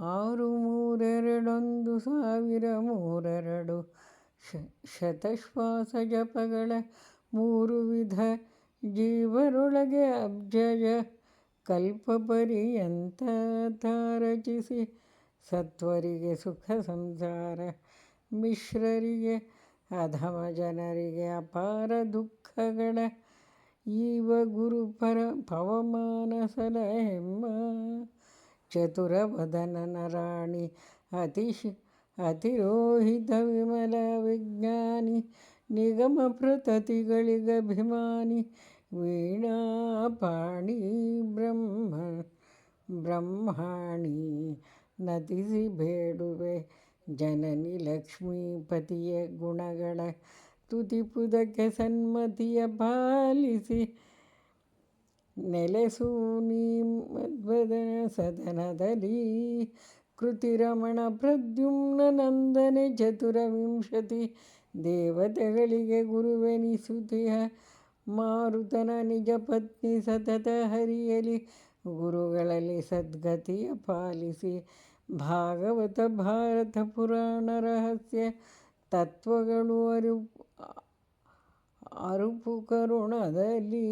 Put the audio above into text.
63232 ಶತಶ್ವಾಸ ಜಪಗಳ 3 ವಿಧ ಜೀವರೊಳಗೆ ಅಬ್ಜಜ ಕಲ್ಪ ಪರ್ಯಂತ ರಚಿಸಿ ಸತ್ವರಿಗೆ ಸುಖ ಸಂಸಾರ, ಮಿಶ್ರರಿಗೆ ಅಧಮ ಜನರಿಗೆ ಅಪಾರ ದುಃಖಗಳ ಈವ ಗುರು ಪವಮಾನ ಸಲಹೆಮ್ಮ. ಚತುರವದನನ ರಾಣಿ ಅತಿರೋಹಿತ ವಿಮಲ ವಿಜ್ಞಾನಿ, ನಿಗಮ ಪ್ರತತಿಗಳಿಗಭಿಮಾನಿ, ವೀಣಾಪಾಣಿ ಬ್ರಹ್ಮಾಣಿ ನತಿಸಿ ಬೇಡುವೆ ಜನನಿ ಲಕ್ಷ್ಮೀಪತಿಯ ಗುಣಗಳ ತುತಿಪುದಕ್ಕೆ ಸನ್ಮತಿಯ ಪಾಲಿಸಿ. ನೆಲೆಸು ನೀ ಮದ್ವದನ ಸದನದಲ್ಲಿ ಕೃತಿರಮಣ ಪ್ರದ್ಯುಮ್ನ ನಂದನೆ, ಚತುರವಿಂಶತಿ ದೇವತೆಗಳಿಗೆ ಗುರುವೆನಿಸುತಿಹ ಮಾರುತನ ನಿಜ ಪತ್ನಿ ಸತತ ಹರಿಯಲಿ ಗುರುಗಳಲ್ಲಿ ಸದ್ಗತಿಯ ಪಾಲಿಸಿ. ಭಾಗವತ ಭಾರತ ಪುರಾಣ ರಹಸ್ಯ ತತ್ವಗಳು ಅರುಪು ಕರುಣದಲ್ಲಿ.